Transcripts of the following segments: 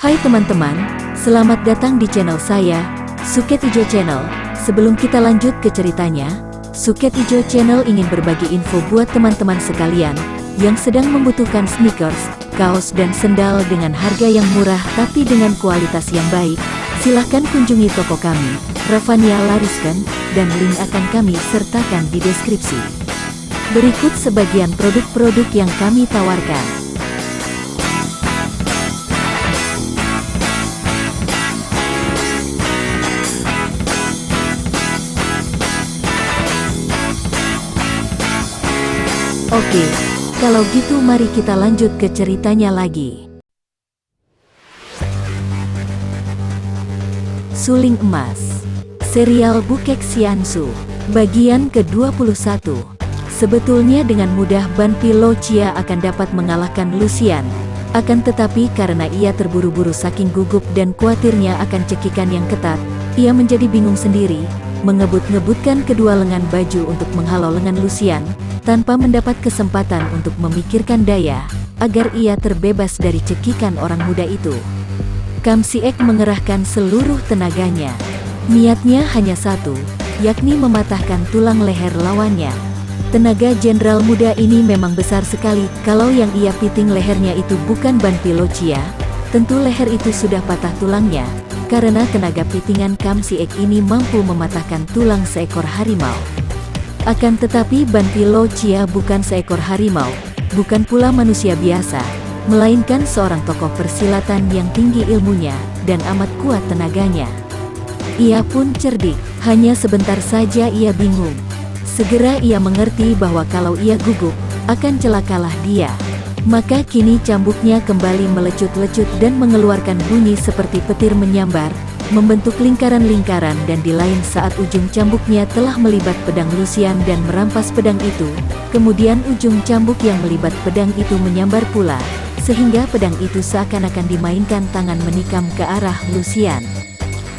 Hai teman-teman, selamat datang di channel saya, Suket Ijo Channel. Sebelum kita lanjut ke ceritanya, Suket Ijo Channel ingin berbagi info buat teman-teman sekalian yang sedang membutuhkan sneakers, kaos dan sendal dengan harga yang murah tapi dengan kualitas yang baik. Silahkan kunjungi toko kami, Ravania Lariskan, dan link akan kami sertakan di deskripsi. Berikut sebagian produk-produk yang kami tawarkan. Oke, kalau gitu mari kita lanjut ke ceritanya lagi. Suling Emas, serial Bukek Xiansu, bagian ke-21. Sebetulnya dengan mudah Ban Pilo Chia akan dapat mengalahkan Lucian. Akan tetapi karena ia terburu-buru saking gugup dan khawatirnya akan cekikan yang ketat, ia menjadi bingung sendiri, mengebut-ngebutkan kedua lengan baju untuk menghalau lengan Lucian, tanpa mendapat kesempatan untuk memikirkan daya, agar ia terbebas dari cekikan orang muda itu. Kam Siek mengerahkan seluruh tenaganya. Niatnya hanya satu, yakni mematahkan tulang leher lawannya. Tenaga jenderal muda ini memang besar sekali. Kalau yang ia piting lehernya itu bukan Ban Pilo Chia, tentu leher itu sudah patah tulangnya, karena tenaga pitingan Kam Siek ini mampu mematahkan tulang seekor harimau. Akan tetapi Ban Pilo Chia bukan seekor harimau, bukan pula manusia biasa, melainkan seorang tokoh persilatan yang tinggi ilmunya, dan amat kuat tenaganya. Ia pun cerdik, hanya sebentar saja ia bingung. Segera ia mengerti bahwa kalau ia gugup, akan celakalah dia. Maka kini cambuknya kembali melecut-lecut dan mengeluarkan bunyi seperti petir menyambar, membentuk lingkaran-lingkaran, dan di lain saat ujung cambuknya telah melibat pedang Lucian dan merampas pedang itu. Kemudian ujung cambuk yang melibat pedang itu menyambar pula, sehingga pedang itu seakan-akan dimainkan tangan menikam ke arah Lucian.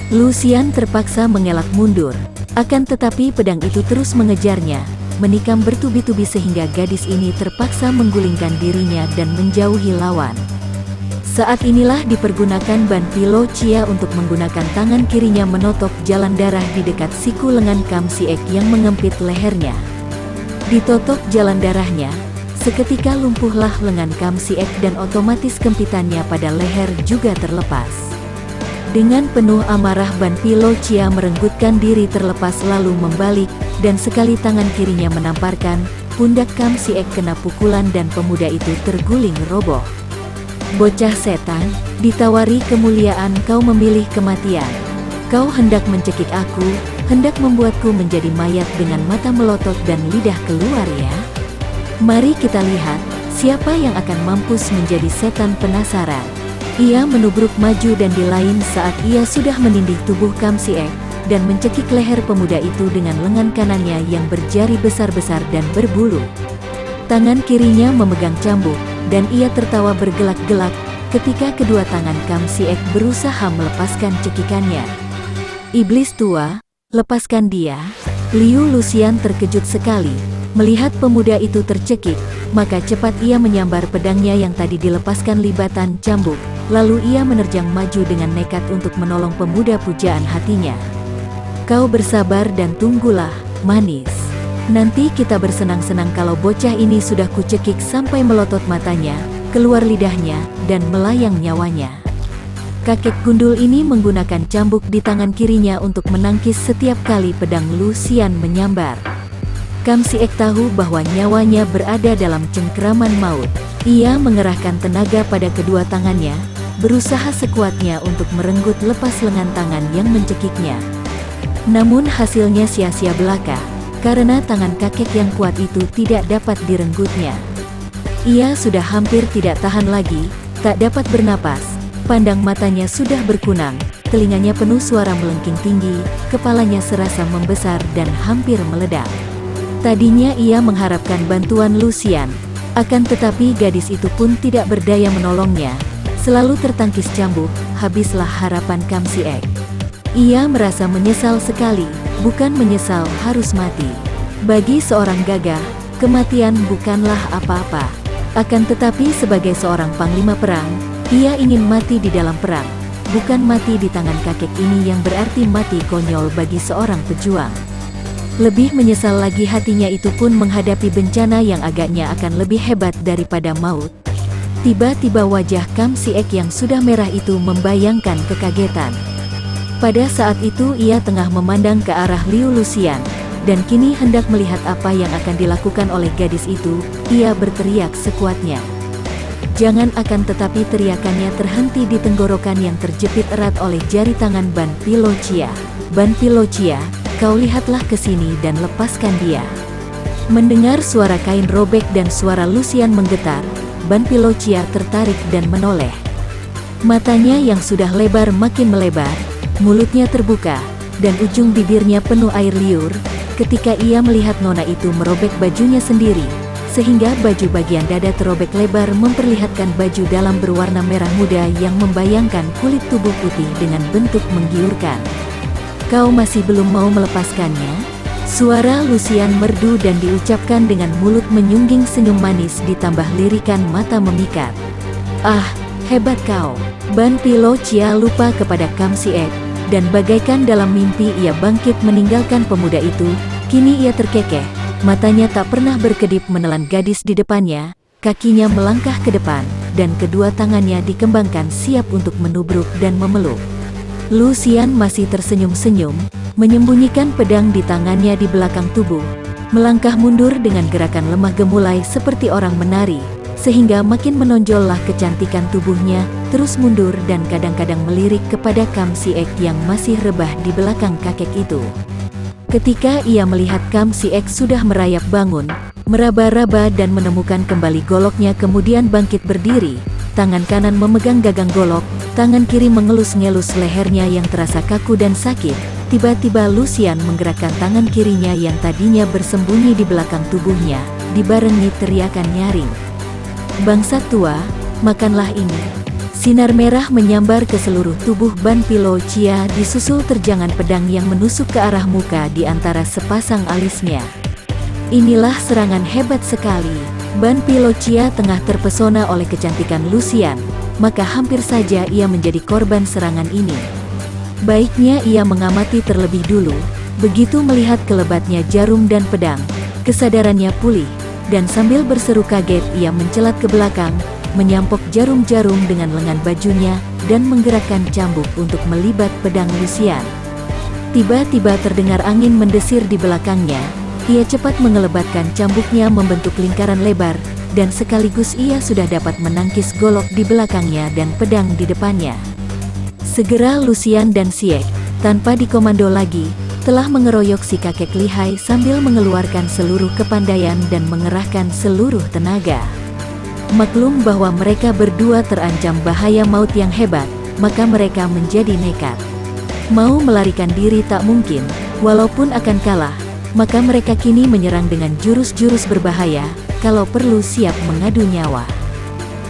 Lucian terpaksa mengelak mundur, akan tetapi pedang itu terus mengejarnya, menikam bertubi-tubi sehingga gadis ini terpaksa menggulingkan dirinya dan menjauhi lawan. Saat inilah dipergunakan Ban Pilo Chia untuk menggunakan tangan kirinya menotok jalan darah di dekat siku lengan Kam Siek yang mengempit lehernya. Ditotok jalan darahnya, seketika lumpuhlah lengan Kam Siek dan otomatis kempitannya pada leher juga terlepas. Dengan penuh amarah Ban Pilo Chia merenggutkan diri terlepas lalu membalik, dan sekali tangan kirinya menamparkan, pundak Kam Siek kena pukulan dan pemuda itu terguling roboh. Bocah setan, ditawari kemuliaan kau memilih kematian. Kau hendak mencekik aku, hendak membuatku menjadi mayat dengan mata melotot dan lidah keluar ya? Mari kita lihat, siapa yang akan mampus menjadi setan penasaran. Ia menubruk maju dan di lain saat ia sudah menindih tubuh Kam Siek, dan mencekik leher pemuda itu dengan lengan kanannya yang berjari besar-besar dan berbulu. Tangan kirinya memegang cambuk, dan ia tertawa bergelak-gelak ketika kedua tangan Kam Siek berusaha melepaskan cekikannya. Iblis tua, lepaskan dia. Liu Lucian terkejut sekali melihat pemuda itu tercekik, maka cepat ia menyambar pedangnya yang tadi dilepaskan libatan cambuk, lalu ia menerjang maju dengan nekat untuk menolong pemuda pujaan hatinya. Kau bersabar dan tunggulah, manis. Nanti kita bersenang-senang kalau bocah ini sudah kucekik sampai melotot matanya, keluar lidahnya, dan melayang nyawanya. Kakek gundul ini menggunakan cambuk di tangan kirinya untuk menangkis setiap kali pedang Lucian menyambar. Kam Siek tahu bahwa nyawanya berada dalam cengkeraman maut. Ia mengerahkan tenaga pada kedua tangannya, berusaha sekuatnya untuk merenggut lepas lengan tangan yang mencekiknya. Namun hasilnya sia-sia belaka, karena tangan kakek yang kuat itu tidak dapat direnggutnya. Ia sudah hampir tidak tahan lagi, tak dapat bernapas, pandang matanya sudah berkunang, telinganya penuh suara melengking tinggi, kepalanya serasa membesar dan hampir meledak. Tadinya ia mengharapkan bantuan Lucian, akan tetapi gadis itu pun tidak berdaya menolongnya. Selalu tertangkis cambuk, habislah harapan Kam Siek. Ia merasa menyesal sekali, bukan menyesal harus mati. Bagi seorang gagah, kematian bukanlah apa-apa. Akan tetapi sebagai seorang panglima perang, Ia ingin mati di dalam perang, bukan mati di tangan kakek ini yang berarti mati konyol bagi seorang pejuang. Lebih menyesal lagi hatinya itu pun menghadapi bencana yang agaknya akan lebih hebat daripada maut. Tiba-tiba wajah Kam Siek yang sudah merah itu membayangkan kekagetan. Pada saat itu ia tengah memandang ke arah Liu Luxian, dan kini hendak melihat apa yang akan dilakukan oleh gadis itu. Ia berteriak sekuatnya. Jangan, akan tetapi teriakannya terhenti di tenggorokan yang terjepit erat oleh jari tangan Ban Pilocia. Ban Pilocia, kau lihatlah ke sini dan lepaskan dia. Mendengar suara kain robek dan suara Luxian menggetar, Ban Pilocia tertarik dan menoleh. Matanya yang sudah lebar makin melebar, mulutnya terbuka, dan ujung bibirnya penuh air liur, ketika ia melihat nona itu merobek bajunya sendiri, sehingga baju bagian dada terobek lebar memperlihatkan baju dalam berwarna merah muda yang membayangkan kulit tubuh putih dengan bentuk menggiurkan. Kau masih belum mau melepaskannya? Suara Luxian merdu dan diucapkan dengan mulut menyungging senyum manis ditambah lirikan mata memikat. Ah, hebat kau! Ban Pilocia lupa kepada Kam Siek, dan bagaikan dalam mimpi ia bangkit meninggalkan pemuda itu. Kini ia terkekeh, matanya tak pernah berkedip menelan gadis di depannya, kakinya melangkah ke depan, dan kedua tangannya dikembangkan siap untuk menubruk dan memeluk. Luxian masih tersenyum-senyum, menyembunyikan pedang di tangannya di belakang tubuh, melangkah mundur dengan gerakan lemah gemulai seperti orang menari, sehingga makin menonjollah kecantikan tubuhnya, terus mundur dan kadang-kadang melirik kepada Kam Siek yang masih rebah di belakang kakek itu. Ketika ia melihat Kam Siek sudah merayap bangun, meraba-raba dan menemukan kembali goloknya kemudian bangkit berdiri, tangan kanan memegang gagang golok, tangan kiri mengelus-ngelus lehernya yang terasa kaku dan sakit. Tiba-tiba Luxian menggerakkan tangan kirinya yang tadinya bersembunyi di belakang tubuhnya, dibarengi teriakan nyaring. Bangsat tua, makanlah ini. Sinar merah menyambar ke seluruh tubuh Ban Pilocia disusul terjangan pedang yang menusuk ke arah muka di antara sepasang alisnya. Inilah serangan hebat sekali. Ban Pilocia tengah terpesona oleh kecantikan Luxian, maka hampir saja ia menjadi korban serangan ini. Baiknya ia mengamati terlebih dulu, begitu melihat kelebatnya jarum dan pedang, kesadarannya pulih, dan sambil berseru kaget ia mencelat ke belakang, menyampok jarum-jarum dengan lengan bajunya, dan menggerakkan cambuk untuk melibat pedang Luxian. Tiba-tiba terdengar angin mendesir di belakangnya, ia cepat mengelebatkan cambuknya membentuk lingkaran lebar, dan sekaligus ia sudah dapat menangkis golok di belakangnya dan pedang di depannya. Segera Luxian dan Siek, tanpa dikomando lagi, telah mengeroyok si kakek lihai sambil mengeluarkan seluruh kepandaian dan mengerahkan seluruh tenaga. Maklum bahwa mereka berdua terancam bahaya maut yang hebat, maka mereka menjadi nekat. Mau melarikan diri tak mungkin, walaupun akan kalah, maka mereka kini menyerang dengan jurus-jurus berbahaya, kalau perlu siap mengadu nyawa.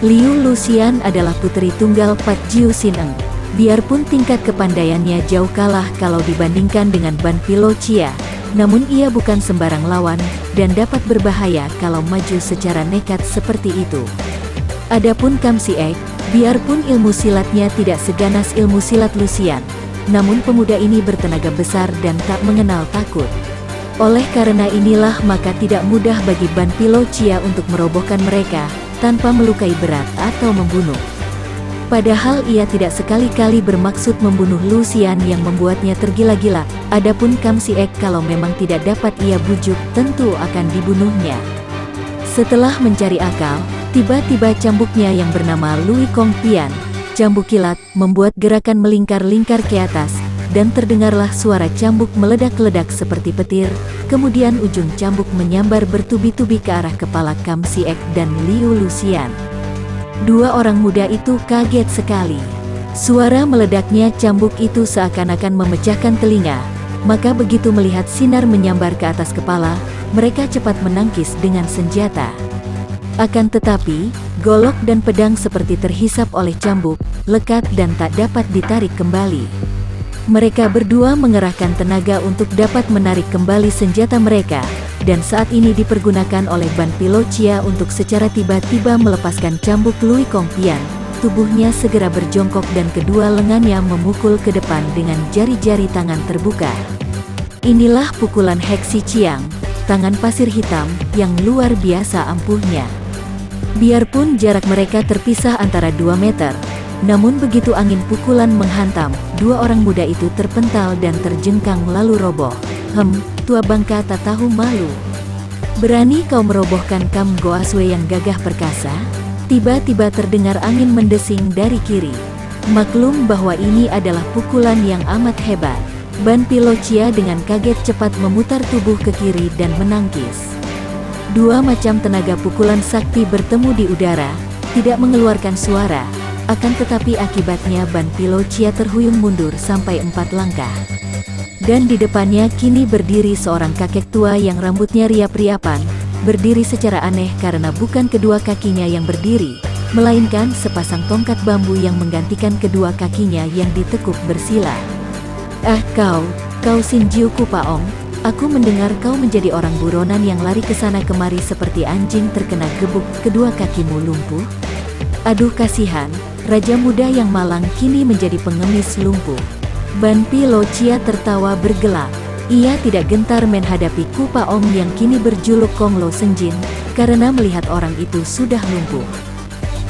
Liu Luxian adalah putri tunggal Pat Jiu Sin Eng. Biarpun tingkat kepandaiannya jauh kalah kalau dibandingkan dengan Ban Pilocia, namun ia bukan sembarang lawan, dan dapat berbahaya kalau maju secara nekat seperti itu. Adapun Kam Siek, biarpun ilmu silatnya tidak seganas ilmu silat Luxian, namun pemuda ini bertenaga besar dan tak mengenal takut. Oleh karena inilah maka tidak mudah bagi Ban Pilocia untuk merobohkan mereka, tanpa melukai berat atau membunuh. Padahal ia tidak sekali-kali bermaksud membunuh Luxian yang membuatnya tergila-gila. Adapun Kam Siek kalau memang tidak dapat ia bujuk, tentu akan dibunuhnya. Setelah mencari akal, tiba-tiba cambuknya yang bernama Lui Kong Pian, cambuk kilat, membuat gerakan melingkar-lingkar ke atas, dan terdengarlah suara cambuk meledak-ledak seperti petir, kemudian ujung cambuk menyambar bertubi-tubi ke arah kepala Kam Siek dan Liu Luxian. Dua orang muda itu kaget sekali. Suara meledaknya cambuk itu seakan-akan memecahkan telinga, maka begitu melihat sinar menyambar ke atas kepala, mereka cepat menangkis dengan senjata. Akan tetapi, golok dan pedang seperti terhisap oleh cambuk, lekat dan tak dapat ditarik kembali. Mereka berdua mengerahkan tenaga untuk dapat menarik kembali senjata mereka, dan saat ini dipergunakan oleh Ban Pilocia untuk secara tiba-tiba melepaskan cambuk Lui Kong Pian, tubuhnya segera berjongkok dan kedua lengannya memukul ke depan dengan jari-jari tangan terbuka. Inilah pukulan Heksi Chiang, tangan pasir hitam, yang luar biasa ampuhnya. Biarpun jarak mereka terpisah antara 2 meter, namun begitu angin pukulan menghantam, dua orang muda itu terpental dan terjengkang lalu roboh. Tua bangka tak tahu malu. Berani kau merobohkan Kam Goaswe yang gagah perkasa? Tiba-tiba terdengar angin mendesing dari kiri. Maklum bahwa ini adalah pukulan yang amat hebat. Ban Pilocia dengan kaget cepat memutar tubuh ke kiri dan menangkis. Dua macam tenaga pukulan sakti bertemu di udara, tidak mengeluarkan suara, akan tetapi akibatnya Ban Pilocia terhuyung mundur sampai 4 langkah. Dan di depannya kini berdiri seorang kakek tua yang rambutnya riap-riapan, berdiri secara aneh karena bukan kedua kakinya yang berdiri, melainkan sepasang tongkat bambu yang menggantikan kedua kakinya yang ditekuk bersila. Kau Sinjiu Kupaong, aku mendengar kau menjadi orang buronan yang lari ke sana kemari seperti anjing terkena gebuk, kedua kakimu lumpuh. Aduh kasihan, raja muda yang malang kini menjadi pengemis lumpuh. Ban Pilocia tertawa bergelak. Ia tidak gentar menghadapi Kupaong yang kini berjuluk Konglo Senjin, karena melihat orang itu sudah lumpuh.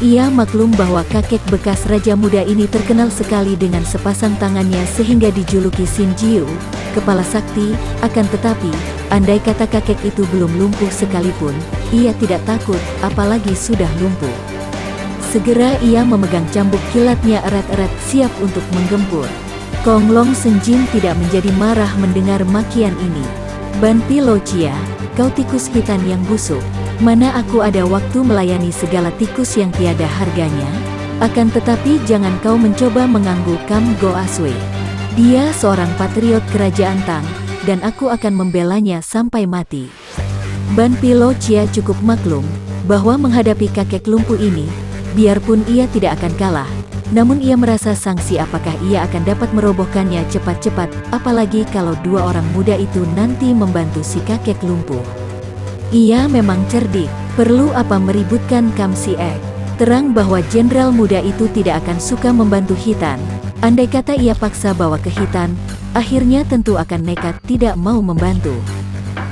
Ia maklum bahwa kakek bekas raja muda ini terkenal sekali dengan sepasang tangannya sehingga dijuluki Sinjiu, kepala sakti, akan tetapi, andai kata kakek itu belum lumpuh sekalipun, ia tidak takut, apalagi sudah lumpuh. Segera ia memegang cambuk kilatnya erat-erat siap untuk menggempur. Konglong Senjin tidak menjadi marah mendengar makian ini. Ban Pilocia, kau tikus hitam yang busuk. Mana aku ada waktu melayani segala tikus yang tiada harganya? Akan tetapi jangan kau mencoba mengganggu Kam Goaswe. Dia seorang patriot kerajaan Tang, dan aku akan membelanya sampai mati. Ban Pilocia cukup maklum, bahwa menghadapi kakek lumpuh ini, biarpun ia tidak akan kalah, namun ia merasa sangsi apakah ia akan dapat merobohkannya cepat-cepat, apalagi kalau dua orang muda itu nanti membantu si kakek lumpuh. Ia memang cerdik, perlu apa meributkan Kam Siek. Terang bahwa jenderal muda itu tidak akan suka membantu Hitan. Andai kata ia paksa bawa ke Hitan, akhirnya tentu akan nekat tidak mau membantu.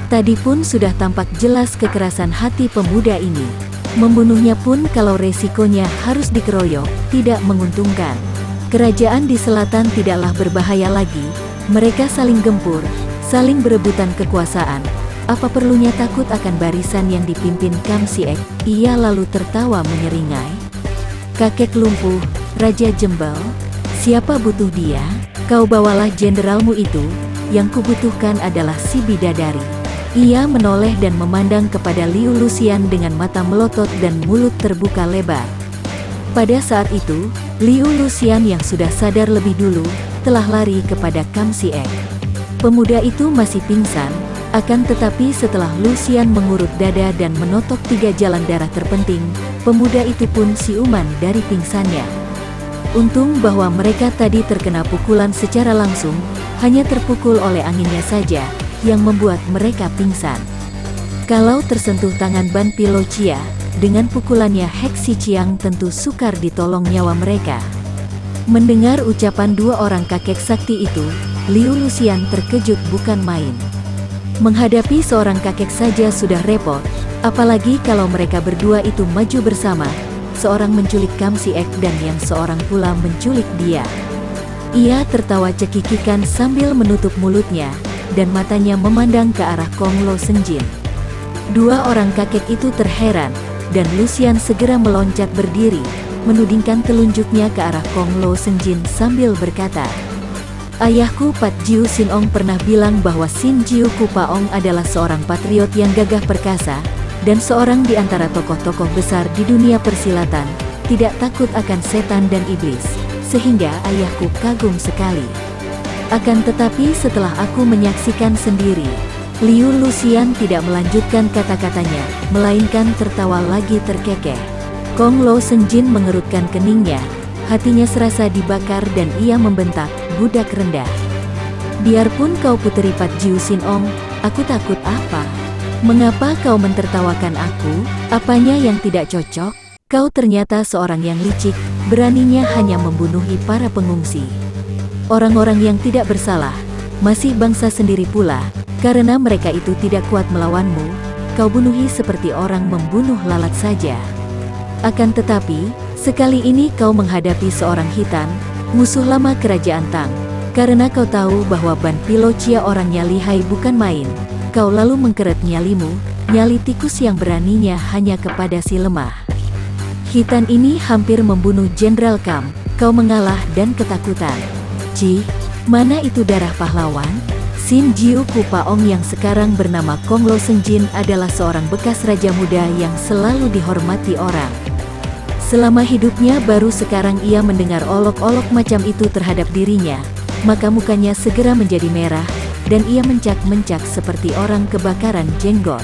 Tadi pun sudah tampak jelas kekerasan hati pemuda ini. Membunuhnya pun kalau resikonya harus dikeroyok, tidak menguntungkan. Kerajaan di selatan tidaklah berbahaya lagi, mereka saling gempur, saling berebutan kekuasaan. Apa perlunya takut akan barisan yang dipimpin Kam Siek? Ia lalu tertawa menyeringai. Kakek lumpuh, Raja Jembel, siapa butuh dia? Kau bawalah jenderalmu itu, yang kubutuhkan adalah si bidadari. Ia menoleh dan memandang kepada Liu Luxian dengan mata melotot dan mulut terbuka lebar. Pada saat itu, Liu Luxian yang sudah sadar lebih dulu, telah lari kepada Kam Siek. Pemuda itu masih pingsan, akan tetapi setelah Luxian mengurut dada dan menotok 3 jalan darah terpenting, pemuda itu pun siuman dari pingsannya. Untung bahwa mereka tadi terkena pukulan secara langsung, hanya terpukul oleh anginnya saja, yang membuat mereka pingsan. Kalau tersentuh tangan Ban Pilocia, dengan pukulannya Heksi Chiang tentu sukar ditolong nyawa mereka. Mendengar ucapan dua orang kakek sakti itu, Liu Luxian terkejut bukan main. Menghadapi seorang kakek saja sudah repot, apalagi kalau mereka berdua itu maju bersama, seorang menculik Kam Siek dan yang seorang pula menculik dia. Ia tertawa cekikikan sambil menutup mulutnya, dan matanya memandang ke arah Konglo Senjin. Dua orang kakek itu terheran, dan Luxian segera meloncat berdiri, menudingkan telunjuknya ke arah Konglo Senjin sambil berkata, "Ayahku Pat Jiu Sinong pernah bilang bahwa Sinjiu Kupaong adalah seorang patriot yang gagah perkasa, dan seorang di antara tokoh-tokoh besar di dunia persilatan, tidak takut akan setan dan iblis, sehingga ayahku kagum sekali. Akan tetapi setelah aku menyaksikan sendiri," Liu Luxian tidak melanjutkan kata-katanya, melainkan tertawa lagi terkekeh. Konglo Senjin mengerutkan keningnya, hatinya serasa dibakar dan ia membentak, "Budak rendah. Biarpun kau puteri Pat Jiu Sinong, aku takut apa? Mengapa kau mentertawakan aku? Apanya yang tidak cocok? Kau ternyata seorang yang licik, beraninya hanya membunuhi para pengungsi. Orang-orang yang tidak bersalah, masih bangsa sendiri pula, karena mereka itu tidak kuat melawanmu, kau bunuhi seperti orang membunuh lalat saja. Akan tetapi, sekali ini kau menghadapi seorang hitan, musuh lama kerajaan Tang. Karena kau tahu bahwa Ban Pilocia orangnya lihai bukan main, kau lalu mengkeret nyalimu, nyali tikus yang beraninya hanya kepada si lemah. Hitan ini hampir membunuh Jenderal Kam, kau mengalah dan ketakutan. Cih, mana itu darah pahlawan? Sin Jiu Kupaong yang sekarang bernama Kong Lo Senjin adalah seorang bekas raja muda yang selalu dihormati orang. Selama hidupnya baru sekarang ia mendengar olok-olok macam itu terhadap dirinya, maka mukanya segera menjadi merah, dan ia mencak-mencak seperti orang kebakaran jenggot.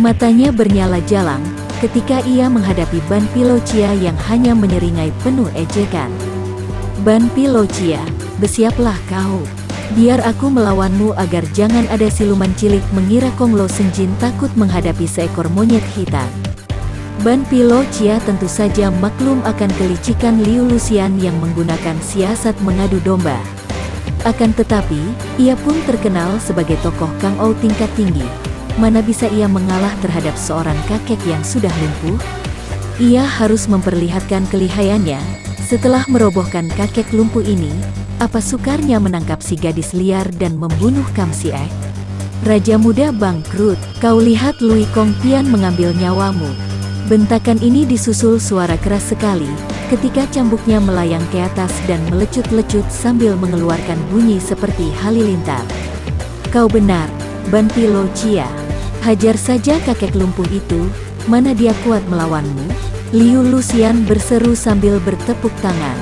Matanya bernyala jalang, ketika ia menghadapi Ban Pilocia yang hanya menyeringai penuh ejekan. Ban Pilocia, bersiaplah kau. Biar aku melawanmu agar jangan ada siluman cilik mengira Kong Lo Senjin takut menghadapi seekor monyet hitam. Ban Pilocia tentu saja maklum akan kelicikan Liu Luxian yang menggunakan siasat mengadu domba. Akan tetapi, ia pun terkenal sebagai tokoh Kang Ou tingkat tinggi. Mana bisa ia mengalah terhadap seorang kakek yang sudah lumpuh? Ia harus memperlihatkan kelihayannya. Setelah merobohkan kakek lumpuh ini, apa sukarnya menangkap si gadis liar dan membunuh Kam Siek? Raja muda bangkrut, kau lihat Lui Kong Pian mengambil nyawamu. Bentakan ini disusul suara keras sekali, ketika cambuknya melayang ke atas dan melecut-lecut sambil mengeluarkan bunyi seperti halilintar. Kau benar, Ban Pilocia. Hajar saja kakek lumpuh itu, mana dia kuat melawanmu? Liu Luxian berseru sambil bertepuk tangan.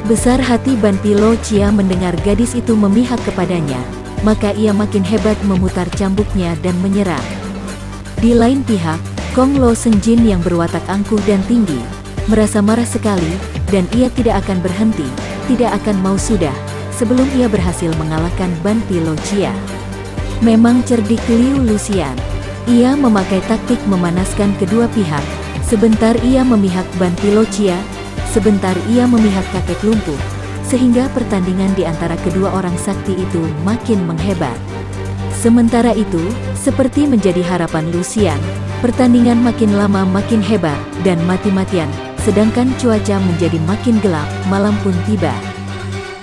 Besar hati Ban Pilocia mendengar gadis itu memihak kepadanya, maka ia makin hebat memutar cambuknya dan menyerang. Di lain pihak, Kong Lo Senjin yang berwatak angkuh dan tinggi, merasa marah sekali, dan ia tidak akan berhenti, tidak akan mau sudah, sebelum ia berhasil mengalahkan Ban Pilocia. Memang cerdik Liu Luxian. Ia memakai taktik memanaskan kedua pihak. Sebentar ia memihak Ban Pilocia, sebentar ia memihak kakek lumpuh, sehingga pertandingan di antara kedua orang sakti itu makin menghebat. Sementara itu, seperti menjadi harapan Luxian, pertandingan makin lama makin hebat, dan mati-matian, sedangkan cuaca menjadi makin gelap, malam pun tiba.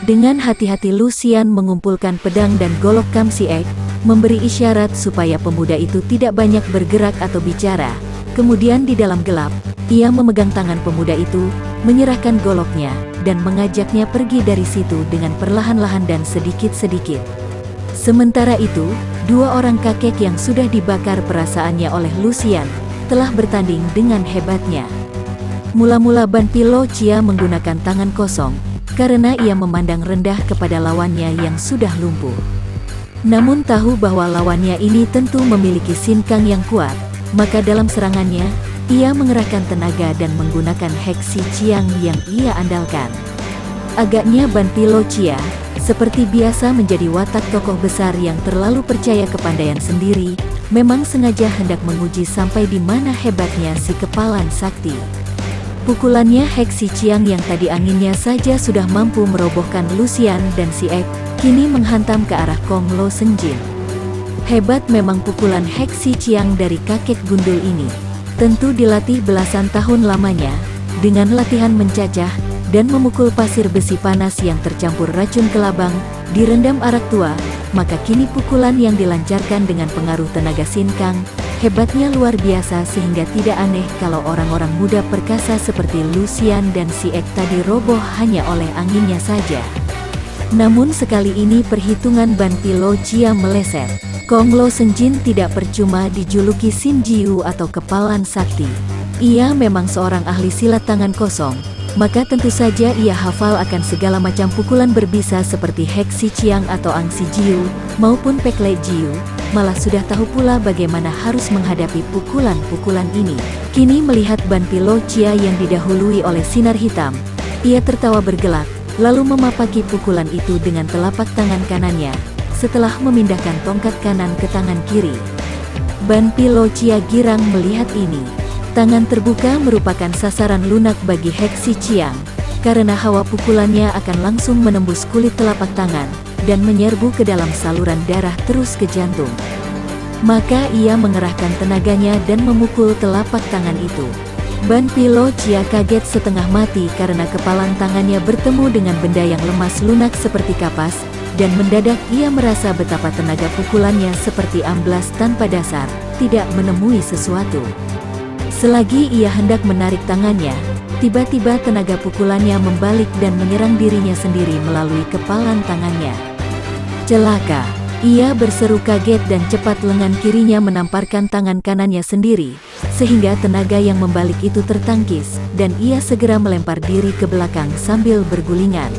Dengan hati-hati Luxian mengumpulkan pedang dan golok Kam Siek, memberi isyarat supaya pemuda itu tidak banyak bergerak atau bicara. Kemudian di dalam gelap, ia memegang tangan pemuda itu, menyerahkan goloknya, dan mengajaknya pergi dari situ dengan perlahan-lahan dan sedikit-sedikit. Sementara itu, dua orang kakek yang sudah dibakar perasaannya oleh Luxian, telah bertanding dengan hebatnya. Mula-mula Ban Pilocia menggunakan tangan kosong, karena ia memandang rendah kepada lawannya yang sudah lumpuh. Namun tahu bahwa lawannya ini tentu memiliki sinkang yang kuat, maka dalam serangannya, ia mengerahkan tenaga dan menggunakan Heksi Ciang yang ia andalkan. Agaknya Ban Pilocia, seperti biasa menjadi watak tokoh besar yang terlalu percaya kepandaian sendiri, memang sengaja hendak menguji sampai di mana hebatnya si kepalan sakti. Pukulannya Heksi Ciang yang tadi anginnya saja sudah mampu merobohkan Luxian dan Siek, kini menghantam ke arah Kong Lo Senjin. Hebat memang pukulan Heksi Ciang dari kakek gundul ini. Tentu dilatih belasan tahun lamanya, dengan latihan mencacah, dan memukul pasir besi panas yang tercampur racun kelabang, direndam arak tua, maka kini pukulan yang dilancarkan dengan pengaruh tenaga sinkang, hebatnya luar biasa sehingga tidak aneh kalau orang-orang muda perkasa seperti Luxian dan Siek tadi roboh hanya oleh anginnya saja. Namun sekali ini perhitungan Ban Pilocia meleset. Kong Lo Senjin tidak percuma dijuluki Sin Jiu atau kepalan sakti. Ia memang seorang ahli silat tangan kosong, maka tentu saja ia hafal akan segala macam pukulan berbisa seperti Heksi Ciang atau Angsi Jiu, maupun Pekle Jiu, malah sudah tahu pula bagaimana harus menghadapi pukulan-pukulan ini. Kini melihat Ban Pilocia yang didahului oleh sinar hitam, ia tertawa bergelak, lalu memapaki pukulan itu dengan telapak tangan kanannya, setelah memindahkan tongkat kanan ke tangan kiri. Ban Pilocia girang melihat ini. Tangan terbuka merupakan sasaran lunak bagi Hek Si Chiang, karena hawa pukulannya akan langsung menembus kulit telapak tangan, dan menyerbu ke dalam saluran darah terus ke jantung. Maka ia mengerahkan tenaganya dan memukul telapak tangan itu. Ban Pilo Chia kaget setengah mati karena kepalan tangannya bertemu dengan benda yang lemas lunak seperti kapas, dan mendadak ia merasa betapa tenaga pukulannya seperti amblas tanpa dasar, tidak menemui sesuatu. Selagi ia hendak menarik tangannya, tiba-tiba tenaga pukulannya membalik dan menyerang dirinya sendiri melalui kepalan tangannya. Celaka! Ia berseru kaget dan cepat lengan kirinya menamparkan tangan kanannya sendiri, sehingga tenaga yang membalik itu tertangkis, dan ia segera melempar diri ke belakang sambil bergulingan.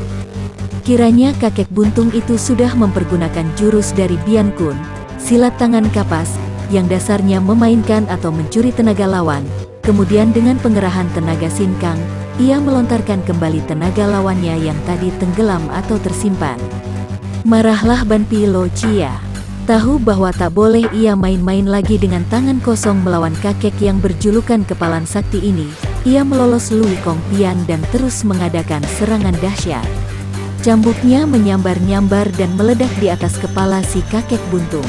Kiranya kakek buntung itu sudah mempergunakan jurus dari Bian Kun, silat tangan kapas, yang dasarnya memainkan atau mencuri tenaga lawan. Kemudian dengan pengerahan tenaga sinkang, ia melontarkan kembali tenaga lawannya yang tadi tenggelam atau tersimpan. Marahlah Ban Pilo Chia. Tahu bahwa tak boleh ia main-main lagi dengan tangan kosong melawan kakek yang berjulukan Kepalan Sakti ini. Ia melolos Lui Kong Pian dan terus mengadakan serangan dahsyat. Cambuknya menyambar-nyambar dan meledak di atas kepala si kakek buntung.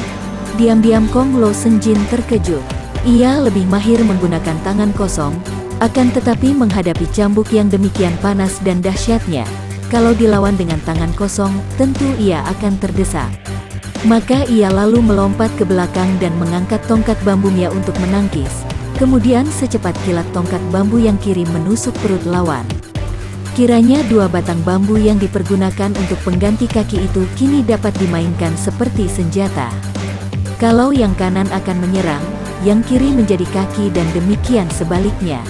Diam-diam Kong Lo Senjin terkejut. Ia lebih mahir menggunakan tangan kosong, akan tetapi menghadapi cambuk yang demikian panas dan dahsyatnya, kalau dilawan dengan tangan kosong, tentu ia akan terdesak. Maka ia lalu melompat ke belakang dan mengangkat tongkat bambunya untuk menangkis. Kemudian secepat kilat tongkat bambu yang kiri menusuk perut lawan. Kiranya dua batang bambu yang dipergunakan untuk pengganti kaki itu kini dapat dimainkan seperti senjata. Kalau yang kanan akan menyerang, yang kiri menjadi kaki dan demikian sebaliknya.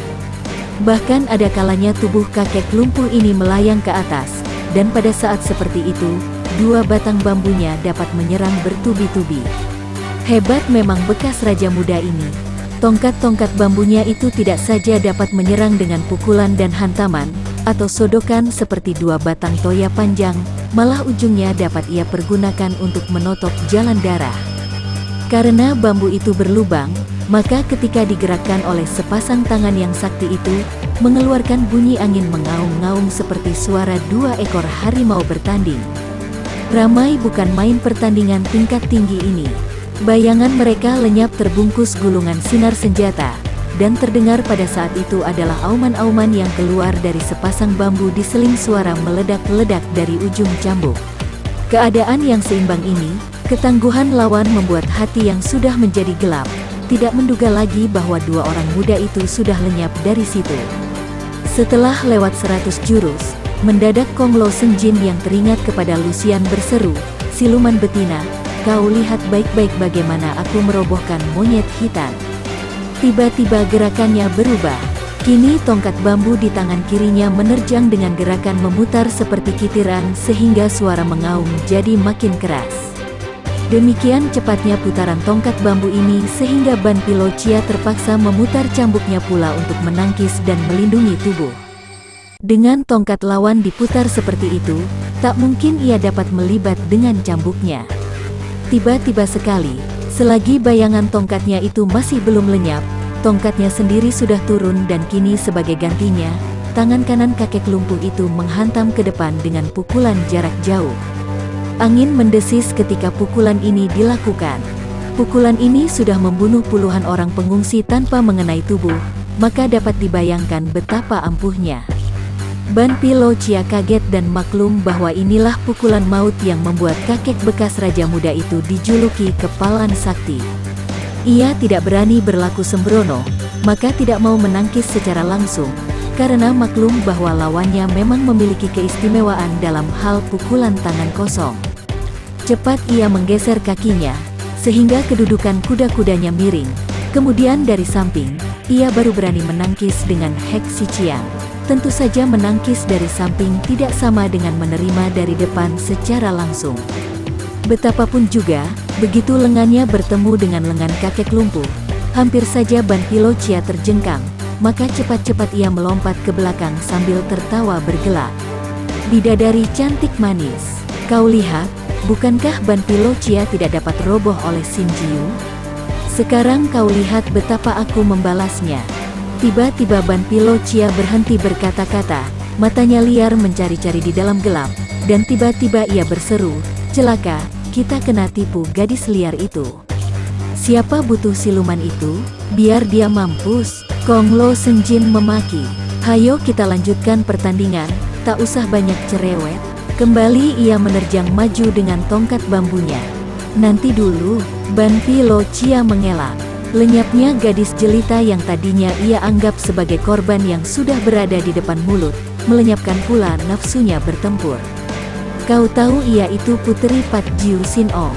Bahkan ada kalanya tubuh kakek lumpuh ini melayang ke atas, dan pada saat seperti itu, dua batang bambunya dapat menyerang bertubi-tubi. Hebat memang bekas raja muda ini. Tongkat-tongkat bambunya itu tidak saja dapat menyerang dengan pukulan dan hantaman, atau sodokan seperti dua batang toya panjang, malah ujungnya dapat ia pergunakan untuk menotok jalan darah. Karena bambu itu berlubang, maka ketika digerakkan oleh sepasang tangan yang sakti itu, mengeluarkan bunyi angin mengaum-ngaum seperti suara dua ekor harimau bertanding. Ramai bukan main pertandingan tingkat tinggi ini. Bayangan mereka lenyap terbungkus gulungan sinar senjata, dan terdengar pada saat itu adalah auman-auman yang keluar dari sepasang bambu diseling suara meledak-ledak dari ujung cambuk. Keadaan yang seimbang ini, ketangguhan lawan membuat hati yang sudah menjadi gelap, tidak menduga lagi bahwa dua orang muda itu sudah lenyap dari situ. Setelah lewat 100 jurus, mendadak Kong Lo Senjin yang teringat kepada Lucian berseru, "Siluman betina, kau lihat baik-baik bagaimana aku merobohkan monyet hitam." Tiba-tiba gerakannya berubah. Kini tongkat bambu di tangan kirinya menerjang dengan gerakan memutar seperti kitiran sehingga suara mengaum jadi makin keras. Demikian cepatnya putaran tongkat bambu ini sehingga Ban Pilo Chia terpaksa memutar cambuknya pula untuk menangkis dan melindungi tubuh. Dengan tongkat lawan diputar seperti itu, tak mungkin ia dapat melibat dengan cambuknya. Tiba-tiba sekali, selagi bayangan tongkatnya itu masih belum lenyap, tongkatnya sendiri sudah turun dan kini sebagai gantinya, tangan kanan kakek lumpuh itu menghantam ke depan dengan pukulan jarak jauh. Angin mendesis ketika pukulan ini dilakukan. Pukulan ini sudah membunuh puluhan orang pengungsi tanpa mengenai tubuh, maka dapat dibayangkan betapa ampuhnya. Ban Pilo Chia kaget dan maklum bahwa inilah pukulan maut yang membuat kakek bekas raja muda itu dijuluki Kepalan Sakti. Ia tidak berani berlaku sembrono, maka tidak mau menangkis secara langsung, karena maklum bahwa lawannya memang memiliki keistimewaan dalam hal pukulan tangan kosong. Cepat ia menggeser kakinya, sehingga kedudukan kuda-kudanya miring. Kemudian dari samping, ia baru berani menangkis dengan Hek Si Chiang. Tentu saja menangkis dari samping tidak sama dengan menerima dari depan secara langsung. Betapapun juga, begitu lengannya bertemu dengan lengan kakek lumpuh, hampir saja Ban Pilo Chia terjengkang, maka cepat-cepat ia melompat ke belakang sambil tertawa bergelak. "Bidadari cantik manis, kau lihat, bukankah Ban Pilo Chia tidak dapat roboh oleh Xin Jiu? Sekarang kau lihat betapa aku membalasnya." Tiba-tiba Ban Pilo Chia berhenti berkata-kata, matanya liar mencari-cari di dalam gelap, dan tiba-tiba ia berseru, celaka, kita kena tipu gadis liar itu. Siapa butuh siluman itu? Biar dia mampus. Kong Lo Senjin memaki. Hayo kita lanjutkan pertandingan, tak usah banyak cerewet. Kembali ia menerjang maju dengan tongkat bambunya. Nanti dulu, Ban Pilo Chia mengelak. Lenyapnya gadis jelita yang tadinya ia anggap sebagai korban yang sudah berada di depan mulut, melenyapkan pula nafsunya bertempur. Kau tahu ia itu puteri Pat Jiu Sin Ong.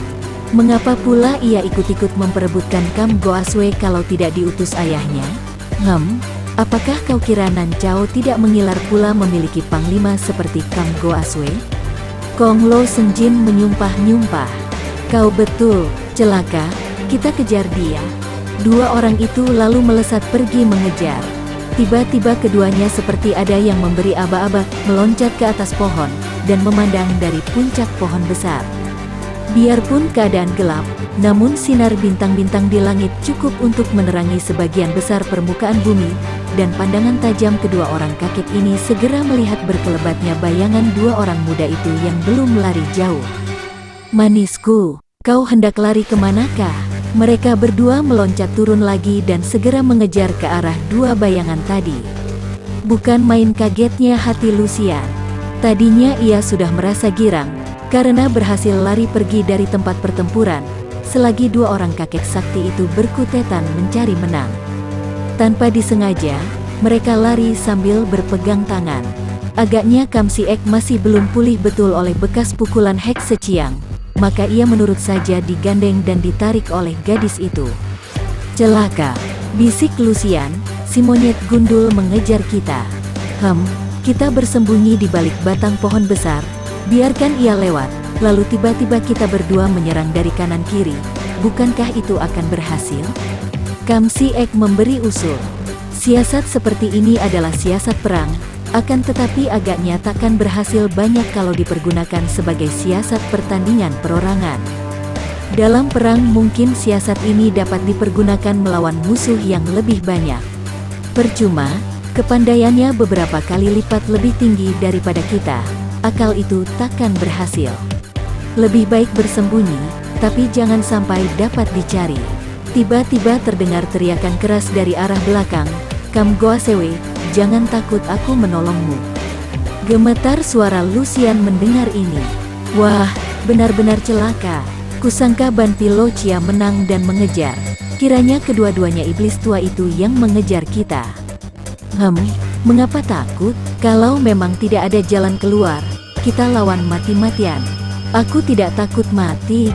Mengapa pula ia ikut-ikut memperebutkan Kam Goaswe kalau tidak diutus ayahnya? Apakah kau kira Nan Chao tidak mengilar pula memiliki panglima seperti Kam Goaswe? Kong Lo Senjin menyumpah-nyumpah. Kau betul, celaka, kita kejar dia. Dua orang itu lalu melesat pergi mengejar. Tiba-tiba keduanya seperti ada yang memberi aba-aba, meloncat ke atas pohon, dan memandang dari puncak pohon besar. Biarpun keadaan gelap, namun sinar bintang-bintang di langit cukup untuk menerangi sebagian besar permukaan bumi, dan pandangan tajam kedua orang kakek ini segera melihat berkelebatnya bayangan dua orang muda itu yang belum lari jauh. Manisku, kau hendak lari kemanakah? Mereka berdua meloncat turun lagi dan segera mengejar ke arah dua bayangan tadi. Bukan main kagetnya hati Lucian. Tadinya ia sudah merasa girang, karena berhasil lari pergi dari tempat pertempuran, selagi dua orang kakek sakti itu berkutetan mencari menang. Tanpa disengaja, mereka lari sambil berpegang tangan. Agaknya Kam Siek masih belum pulih betul oleh bekas pukulan Hek Seciang, maka ia menurut saja digandeng dan ditarik oleh gadis itu. Celaka, bisik Lucian, si monyet gundul mengejar kita. Kita bersembunyi di balik batang pohon besar, biarkan ia lewat, lalu tiba-tiba kita berdua menyerang dari kanan kiri. Bukankah itu akan berhasil? Kam Siek memberi usul. Siasat seperti ini adalah siasat perang, akan tetapi agaknya takkan berhasil banyak kalau dipergunakan sebagai siasat pertandingan perorangan. Dalam perang mungkin siasat ini dapat dipergunakan melawan musuh yang lebih banyak. Percuma, kepandaiannya beberapa kali lipat lebih tinggi daripada kita, akal itu takkan berhasil. Lebih baik bersembunyi, tapi jangan sampai dapat dicari. Tiba-tiba terdengar teriakan keras dari arah belakang, Kam Goasewe, jangan takut aku menolongmu. Gemetar suara Lucian mendengar ini. Wah, benar-benar celaka. Kusangka Ban Pilo Chia menang dan mengejar. Kiranya kedua-duanya iblis tua itu yang mengejar kita. Mengapa takut? Kalau memang tidak ada jalan keluar, kita lawan mati-matian. Aku tidak takut mati.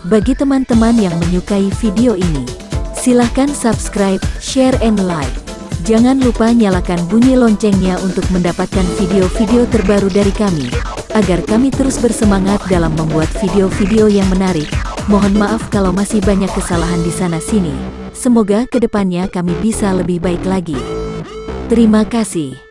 Bagi teman-teman yang menyukai video ini, silahkan subscribe, share, and like. Jangan lupa nyalakan bunyi loncengnya untuk mendapatkan video-video terbaru dari kami, agar kami terus bersemangat dalam membuat video-video yang menarik. Mohon maaf kalau masih banyak kesalahan di sana-sini. Semoga kedepannya kami bisa lebih baik lagi. Terima kasih.